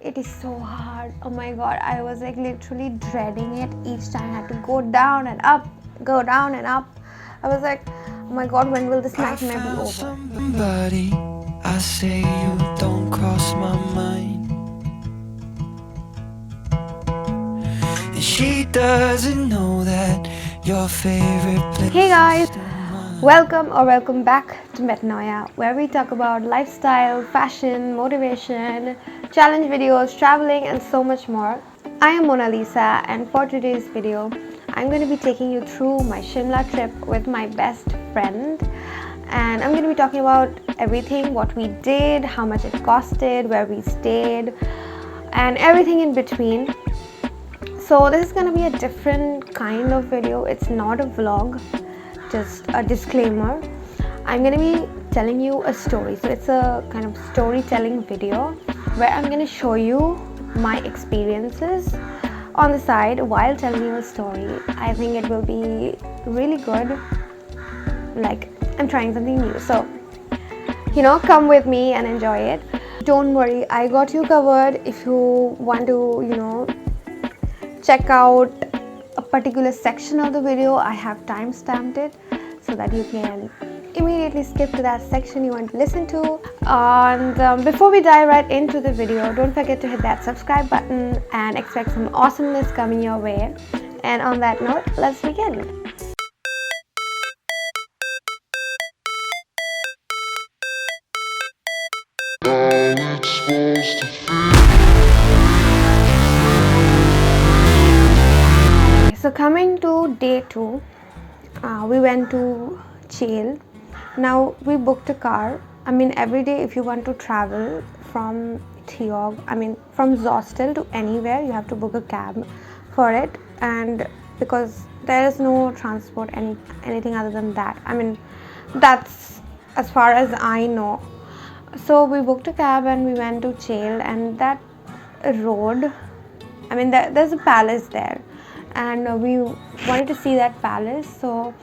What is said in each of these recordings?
It is so hard. Oh my god, I was like literally dreading it. Each time I had to go down and up, go down and up. I was like, oh my god, when will this nightmare be over? Somebody, I say you don't cross my mind. And she doesn't know that your favorite place. Hey guys, welcome back to Metanoia, where we talk about lifestyle, fashion, motivation, challenge videos, traveling, and so much more. I am Mona Lisa, and for today's video, I'm going to be taking you through my Shimla trip with my best friend. And I'm going to be talking about everything, what we did, how much it costed, where we stayed, and everything in between. So this is going to be a different kind of video. It's not a vlog, just a disclaimer. I'm going to be telling you a story. So it's a kind of storytelling video where I'm going to show you my experiences on the side while telling you a story. I think it will be really good. Like, I'm trying something new. So, come with me and enjoy it. Don't worry, I got you covered. If you want to, check out a particular section of the video, I have time stamped it so that you can immediately skip to that section you want to listen to. And before we dive right into the video, don't forget to hit that subscribe button and expect some awesomeness coming your way. And on that note, let's begin. So coming to day 2, we went to Chail. Now we booked a car. Every day if you want to travel from Theog, from Zostel to anywhere, you have to book a cab for it. And because there is no transport, anything other than that. That's as far as I know. So we booked a cab and we went to Chail, and that road, there's a palace there, and we wanted to see that palace. So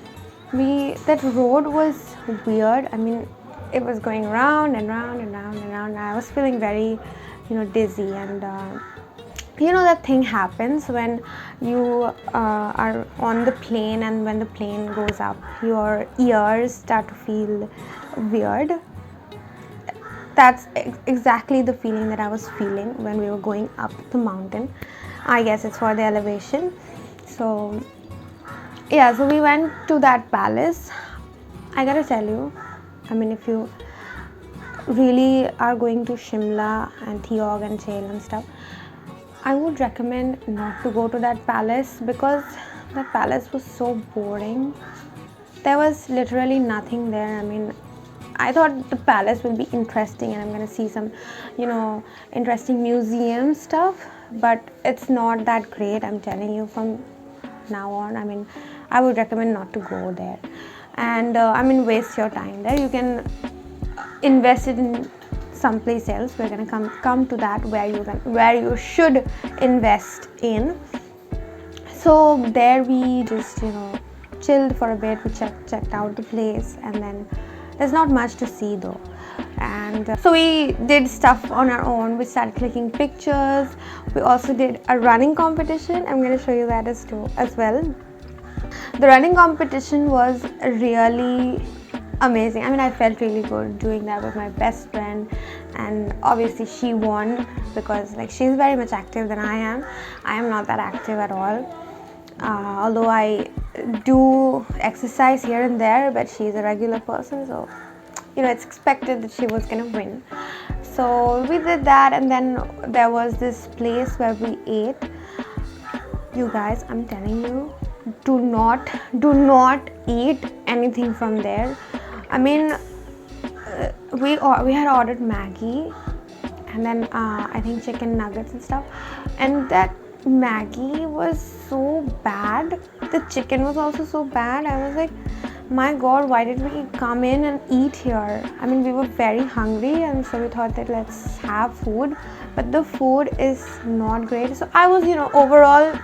that road was weird. It was going round and round and round and round. I was feeling very dizzy, and that thing happens when you are on the plane, and when the plane goes up, your ears start to feel weird. That's exactly the feeling that I was feeling when we were going up the mountain. I guess it's for the elevation. So yeah, so we went to that palace. I gotta tell you, if you really are going to Shimla and Theog and Chail and stuff, I would recommend not to go to that palace, because that palace was so boring. There was literally nothing there. I thought the palace will be interesting and I'm going to see some, interesting museum stuff, but it's not that great. I'm telling you from now on. I would recommend not to go there, and waste your time there. You can invest it in someplace else. We're going to come to that, where you should invest in. So there we just chilled for a bit. We checked out the place, and then there's not much to see though. And so we did stuff on our own. We started clicking pictures. We also did a running competition. I'm going to show you that as well. The running competition was really amazing. I felt really good doing that with my best friend, and obviously she won, because she's very much active than I am. I am not that active at all. Although I do exercise here and there, but she's a regular person, so it's expected that she was gonna win. So we did that, and then there was this place where we ate. You guys, I'm telling you, do not eat anything from there. We had ordered Maggie, and then I think chicken nuggets and stuff, and that Maggie was so bad. The chicken was also so bad. I was like, my god, why did we come in and eat here? We were very hungry, and so we thought that let's have food, but the food is not great. So I was, overall,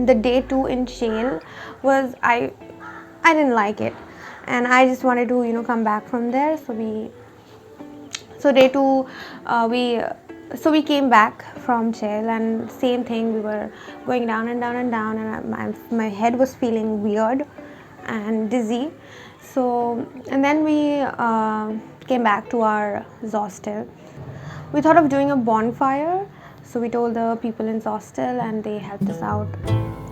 the day 2 in Chail was, I didn't like it, and I just wanted to come back from there. So day 2, we So we came back from Chail, and same thing, we were going down and down and down, and my head was feeling weird and dizzy. So, and then we came back to our Zostel. We thought of doing a bonfire, so we told the people in Zostel, and they helped us out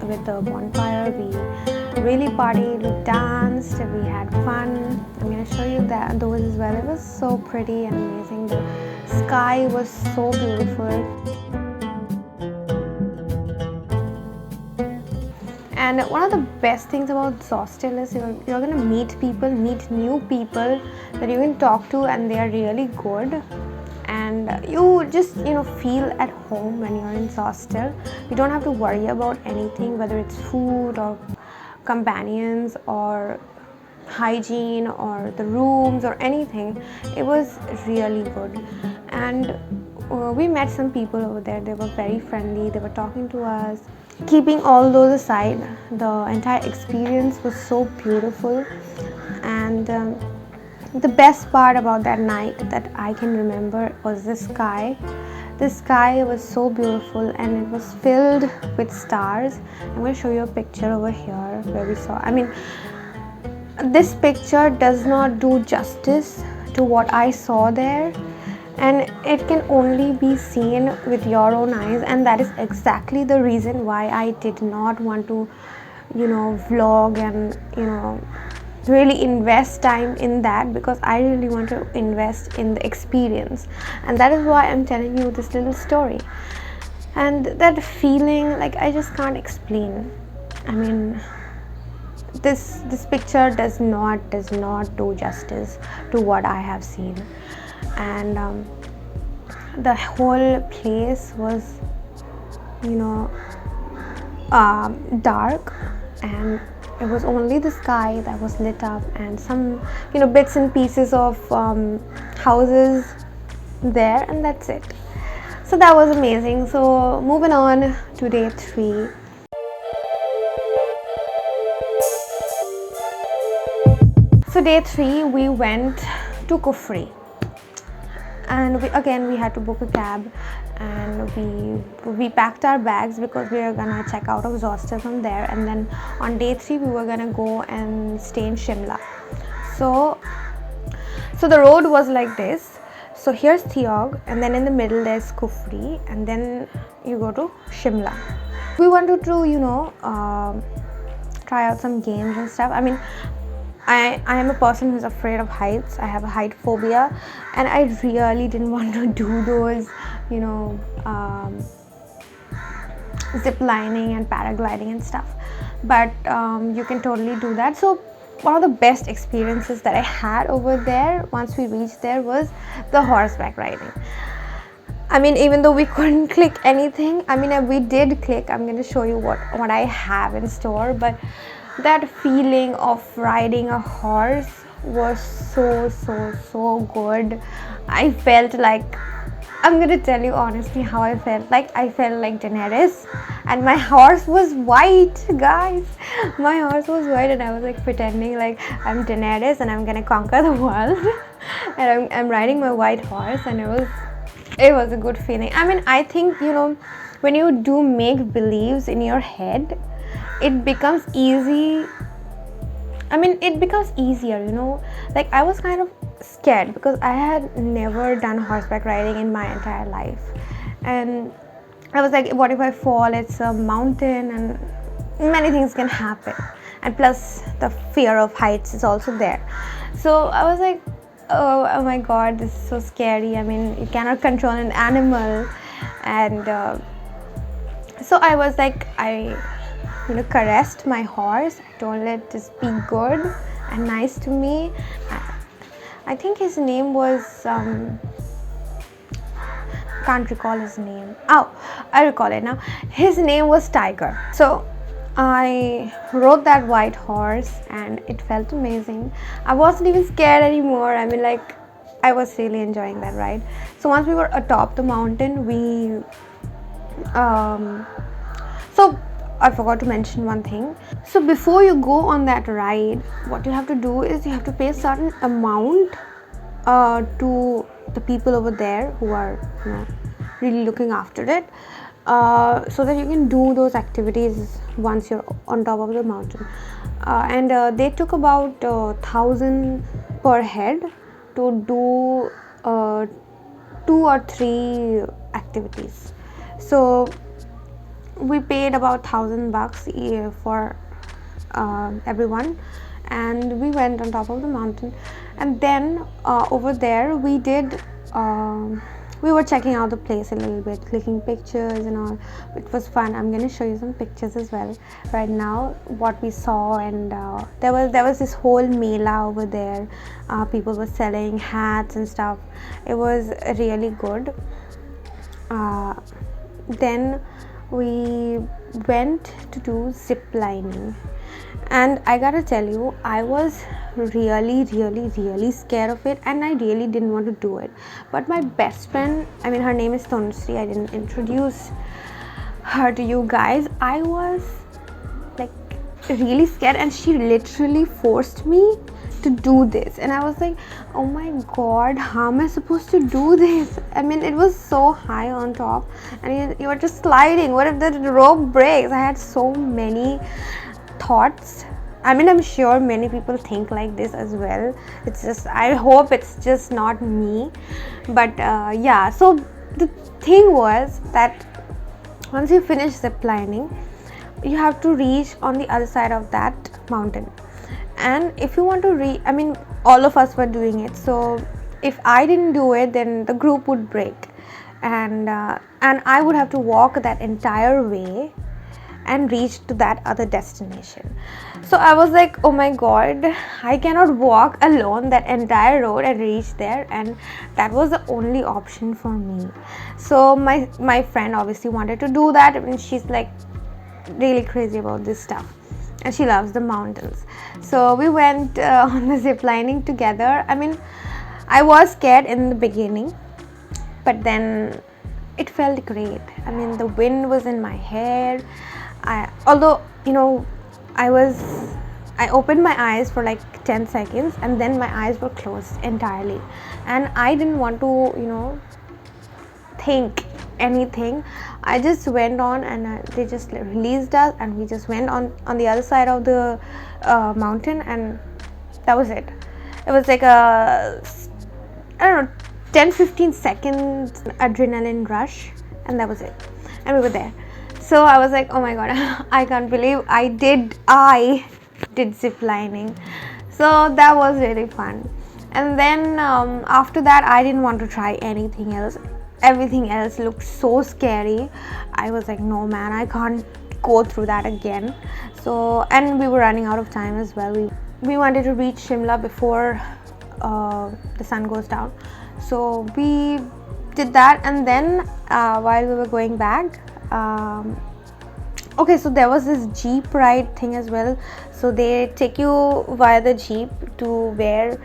with the bonfire. We really partied, we danced, we had fun. I'm gonna show you those as well. It was so pretty and amazing. The sky was so beautiful. And one of the best things about Zostel is you're gonna meet new people that you can talk to, and they are really good. And you just feel at home when you're in Zostel. You don't have to worry about anything, whether it's food or companions or hygiene or the rooms or anything. It was really good. And we met some people over there. They were very friendly. They were talking to us. Keeping all those aside, the entire experience was so beautiful. And the best part about that night that I can remember was the sky. The sky was so beautiful, and it was filled with stars. I'm going to show you a picture over here where we saw. I mean, this picture does not do justice to what I saw there, and it can only be seen with your own eyes. And that is exactly the reason why I did not want to vlog and really invest time in that, because I really want to invest in the experience. And that is why I'm telling you this little story. And that feeling, like, I just can't explain. I mean, this picture does not do justice to what I have seen. And the whole place was dark, and it was only the sky that was lit up, and some bits and pieces of houses there, and that's it. So that was amazing. So moving on to day 3. So day 3 we went to Kufri, and we had to book a cab, and we packed our bags because we were gonna check out of Zostel from there. And then on day 3 we were gonna go and stay in Shimla. So the road was like this. So here's Theog, and then in the middle there's Kufri, and then you go to Shimla. We wanted to try out some games and stuff. I mean, I am a person who's afraid of heights. I have a height phobia, and I really didn't want to do those ziplining and paragliding and stuff. But you can totally do that. So one of the best experiences that I had over there once we reached there was the horseback riding. I mean, even though we couldn't click anything, I mean, we did click. I'm going to show you what I have in store, but that feeling of riding a horse was so good. I felt like, I'm going to tell you honestly how I felt. Like, I felt like Daenerys, and my horse was white, guys. My horse was white, and I was like pretending like I'm Daenerys and I'm going to conquer the world. And I'm riding my white horse, and it was a good feeling. I mean, I think when you do make believes in your head, it becomes easy. I mean, it becomes easier, like, I was kind of scared because I had never done horseback riding in my entire life, and I was like, what if I fall? It's a mountain and many things can happen, and plus the fear of heights is also there. So I was like, oh my god, this is so scary. I mean, you cannot control an animal. And so I was like, I caressed my horse. I told it, just be good and nice to me. I think his name was can't recall his name. Oh, I recall it now. His name was Tiger. So I rode that white horse, and it felt amazing. I wasn't even scared anymore. I mean, like, I was really enjoying that ride. So once we were atop the mountain, so I forgot to mention one thing. So before you go on that ride, what you have to do is you have to pay a certain amount to the people over there who are really looking after it, so that you can do those activities once you're on top of the mountain. And they took about 1,000 per head to do 2 or 3 activities. So we paid about $1,000 for everyone, and we went on top of the mountain. And then over there we were checking out the place a little bit, clicking pictures and all. It was fun. I'm going to show you some pictures as well right now, what we saw. And there was this whole mela over there. People were selling hats and stuff. It was really good. Then we went to do zip lining, and I gotta tell you, I was really scared of it, and I really didn't want to do it. But my best friend, I mean, her name is Tanushree, I didn't introduce her to you guys. I was like really scared, and she literally forced me to do this, and I was like, oh my god, how am I supposed to do this? I mean, it was so high on top, and you were just sliding. What if the rope breaks? I had so many thoughts. I mean, I'm sure many people think like this as well. It's just, I hope it's just not me. But yeah, so the thing was that once you finish zip lining, you have to reach on the other side of that mountain. And if you want to I mean, all of us were doing it, so if I didn't do it, then the group would break, and I would have to walk that entire way and reach to that other destination. So I was like, oh my god, I cannot walk alone that entire road and reach there, and that was the only option for me. So my friend obviously wanted to do that, and she's like really crazy about this stuff, and she loves the mountains. So we went on the zip lining together. I mean, I was scared in the beginning, but then it felt great. I mean, the wind was in my hair. Although, you know, I opened my eyes for like 10 seconds, and then my eyes were closed entirely, and I didn't want to, you know, think anything. I just went on, and they just released us, and we just went on the other side of the mountain, and that was it. It was like a, I don't know, 10-15 seconds adrenaline rush, and that was it, and we were there. So I was like, oh my god, I can't believe I did zip lining. So that was really fun. And then after that, I didn't want to try anything else. Everything else looked so scary. I was like, no man, I can't go through that again. So, and we were running out of time as well. We wanted to reach Shimla before the sun goes down. So we did that, and then while we were going back, okay, so there was this jeep ride thing as well. So they take you via the jeep to where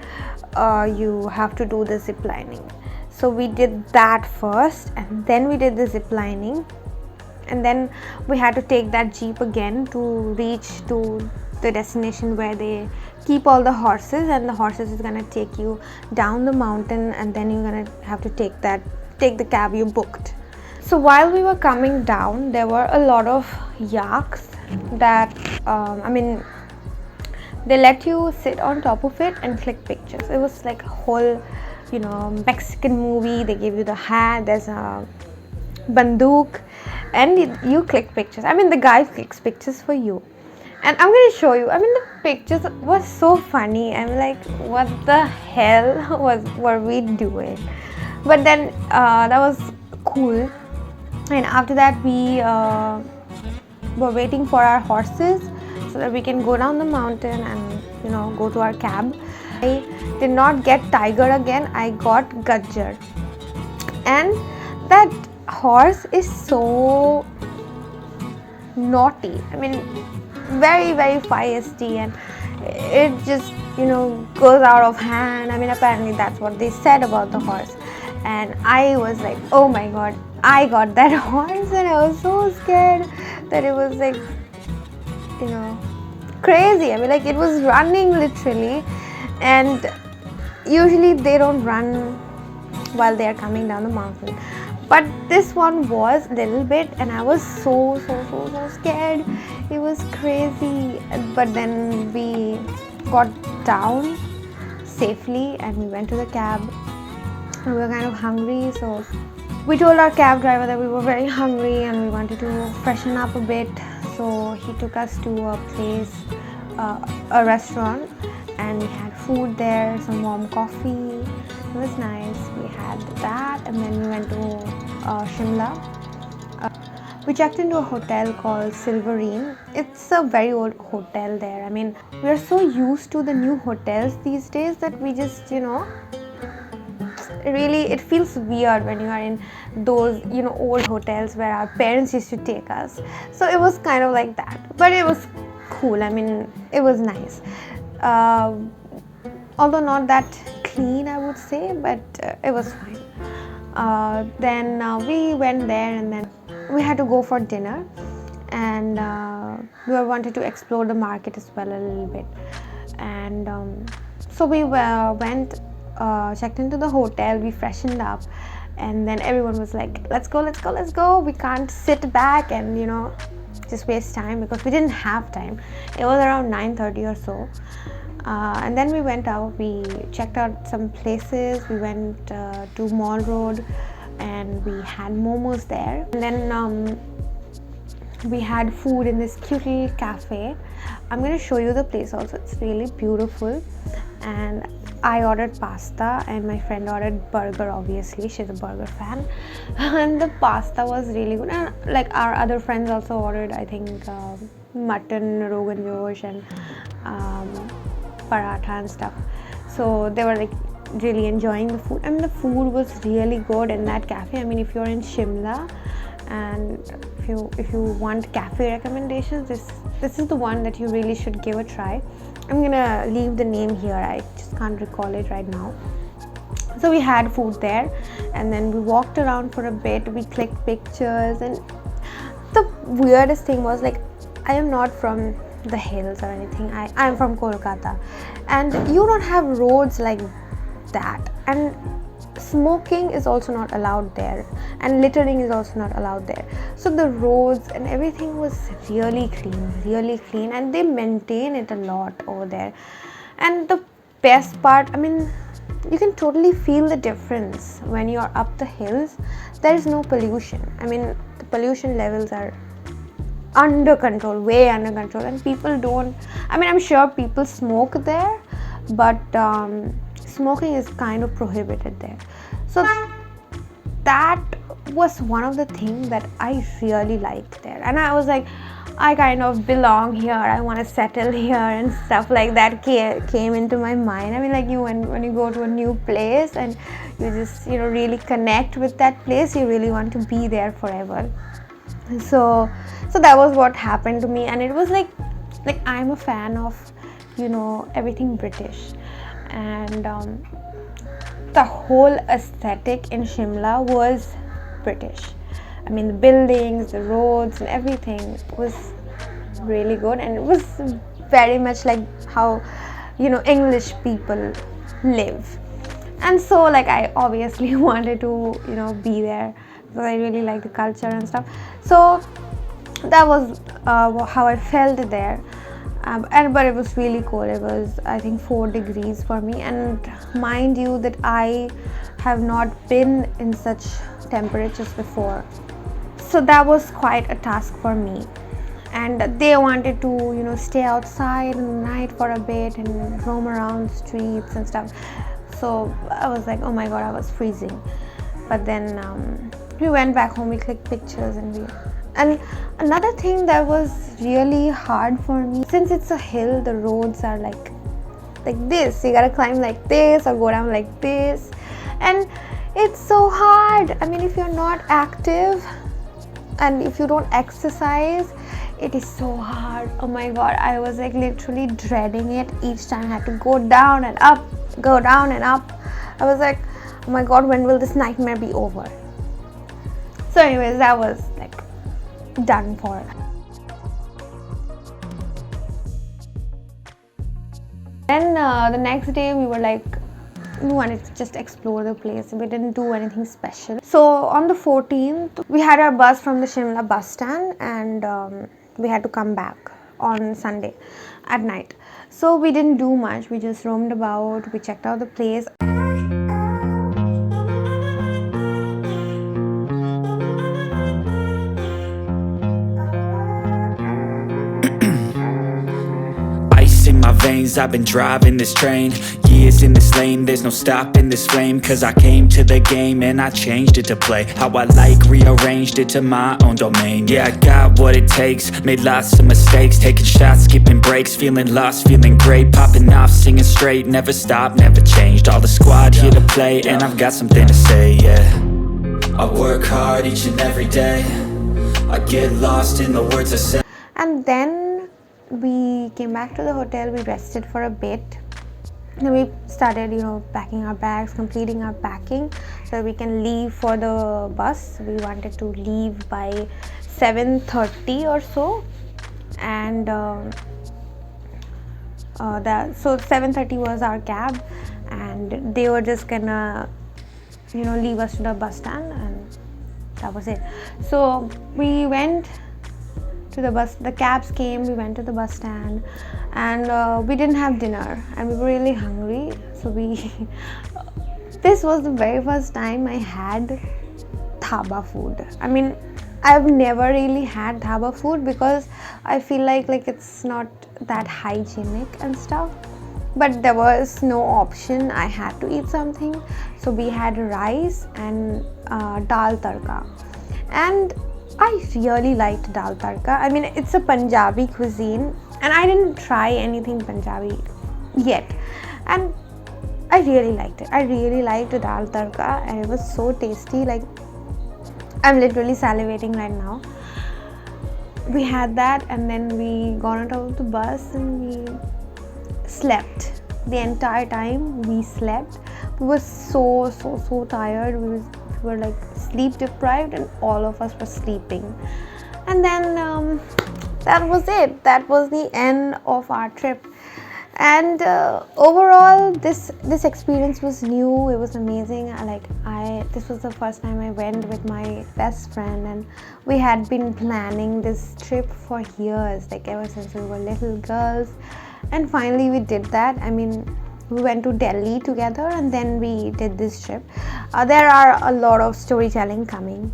you have to do the zip lining. So we did that first, and then we did the zip lining, and then we had to take that jeep again to reach to the destination where they keep all the horses, and the horses is gonna take you down the mountain, and then you're gonna have to take the cab you booked. So while we were coming down, there were a lot of yaks that I mean, they let you sit on top of it and click pictures. It was like a whole, you know, Mexican movie. They give you the hat, there's a banduk, and you click pictures. I mean, the guy clicks pictures for you, and I'm going to show you. I mean, the pictures was so funny. I'm like, what the hell were we doing? But then that was cool. And after that, we were waiting for our horses so that we can go down the mountain and, you know, go to our cab. I did not get tiger again, I got gajjar, and that horse is so naughty. I mean, very feisty, and it just, you know, goes out of hand. I mean, apparently that's what they said about the horse, and I was like, oh my god, I got that horse, and I was so scared that it was like, you know, crazy. I mean, like, it was running literally, and usually they don't run while they are coming down the mountain, but this one was a little bit, and I was so scared. It was crazy. But then we got down safely and we went to the cab. We were kind of hungry, so we told our cab driver that we were very hungry and we wanted to freshen up a bit. So he took us to a place, a restaurant, and we had food there, some warm coffee. It was nice. We had that, and then we went to Shimla. We checked into a hotel called Silverine. It's a very old hotel there. I mean, we are so used to the new hotels these days that we just, really, it feels weird when you are in those, old hotels where our parents used to take us. So it was kind of like that, but it was cool. I mean, it was nice. Although not that clean, I would say, but it was fine. Then we went there, and then we had to go for dinner, and we wanted to explore the market as well a little bit. And so we went, checked into the hotel, we freshened up, and then everyone was like, let's go, we can't sit back and just waste time, because we didn't have time. It was around 9:30 or so. And then we went out, we checked out some places, we went to Mall Road, and we had momos there. And then we had food in this cute little cafe. I'm going to show you the place also. It's really beautiful. And I ordered pasta, and my friend ordered burger. Obviously, she's a burger fan. And the pasta was really good. And like our other friends also ordered, I think, mutton, rogan josh, and paratha and stuff. So they were like really enjoying the food, and the food was really good in that cafe. I mean, if you're in Shimla and if you want cafe recommendations, this is the one that you really should give a try. I'm gonna leave the name here, I just can't recall it right now. So we had food there, and then we walked around for a bit, we clicked pictures. And the weirdest thing was, like, I am not from the hills or anything. I am from Kolkata, and you don't have roads like that, and smoking is also not allowed there, and littering is also not allowed there. So the roads and everything was really clean, and they maintain it a lot over there. And the best part, I mean, you can totally feel the difference when you're up the hills. There is no pollution. I mean, the pollution levels are under control, way under control, and people don't, I mean, I'm sure people smoke there, but smoking is kind of prohibited there. So that was one of the things that I really liked there, and I was like, I kind of belong here, I want to settle here, and stuff like that came into my mind. I mean, like, when you go to a new place and you just really connect with that place, you really want to be there forever. So that was what happened to me, and it was like I'm a fan of everything British, and the whole aesthetic in Shimla was British. I mean, the buildings, the roads, and everything was really good, and it was very much like how English people live. And so, like, I obviously wanted to be there, because I really like the culture and stuff. So that was how I felt there. But it was really cold. It was, I think, 4 degrees for me, and mind you that I have not been in such temperatures before. So that was quite a task for me. And they wanted to stay outside in the night for a bit and roam around the streets and stuff. So I was like, oh my god, I was freezing. But then we went back home, we clicked pictures, and another thing that was really hard for me, since it's a hill, the roads are like this. You gotta climb like this or go down like this, and it's so hard. I mean, if you're not active and if you don't exercise, it is so hard. Oh my god, I was like literally dreading it each time. I had to go down and up, go down and up. I was like, oh my god, when will this nightmare be over? So anyways, that was like done for. Then the next day we were like we wanted to just explore the place. We didn't do anything special. So on the 14th, we had our bus from the Shimla bus stand, and we had to come back on Sunday at night. So we didn't do much. We just roamed about. We checked out the place. Ice in my veins, I've been driving this train. Years in this lane, there's no stopping this flame. Cause I came to the game and I changed it to play how I like, rearranged it to my own domain. Yeah, I got what it takes, made lots of mistakes, taking shots, skipping breaks, feeling lost, feeling great, popping off, singing straight, never stopped, never changed. All the squad here to play, and I've got something to say, yeah. I work hard each and every day, I get lost in the words I say. And then we came back to the hotel. We rested for a bit. Then we started, packing our bags, completing our packing so we can leave for the bus. We wanted to leave by 7:30 or so, and so 7:30 was our cab, and they were just gonna leave us to the bus stand, and that was it. So we went to the bus. The cabs came, we went to the bus stand, and we didn't have dinner, and we were really hungry. So this was the very first time I had dhaba food. I mean, I've never really had dhaba food because I feel like it's not that hygienic and stuff. But there was no option. I had to eat something. So we had rice and dal tadka. And I really liked dal tadka. I mean, it's a Punjabi cuisine, and I didn't try anything Punjabi yet. And I really liked it. I really liked the dal tadka, and it was so tasty. Like, I'm literally salivating right now. We had that, and then we got out of the bus and we slept. The entire time we slept. We were so tired. We were like sleep deprived, and all of us were sleeping. And then that was it. That was the end of our trip. And overall, this experience was new. It was amazing. This was the first time I went with my best friend, and we had been planning this trip for years, like ever since we were little girls. And finally we did that. I mean, we went to Delhi together, and then we did this trip. There are a lot of storytelling coming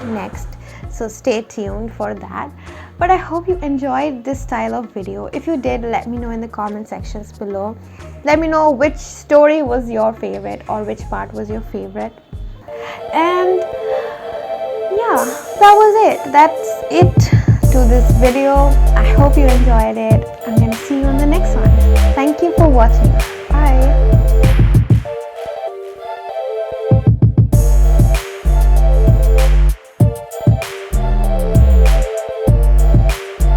next, so stay tuned for that. But I hope you enjoyed this style of video. If you did, let me know in the comment sections below. Let me know which story was your favorite, or which part was your favorite. And yeah, that was it. That's it to this video. I hope you enjoyed it. I'm gonna see you on the next one. Thank you for watching. Bye.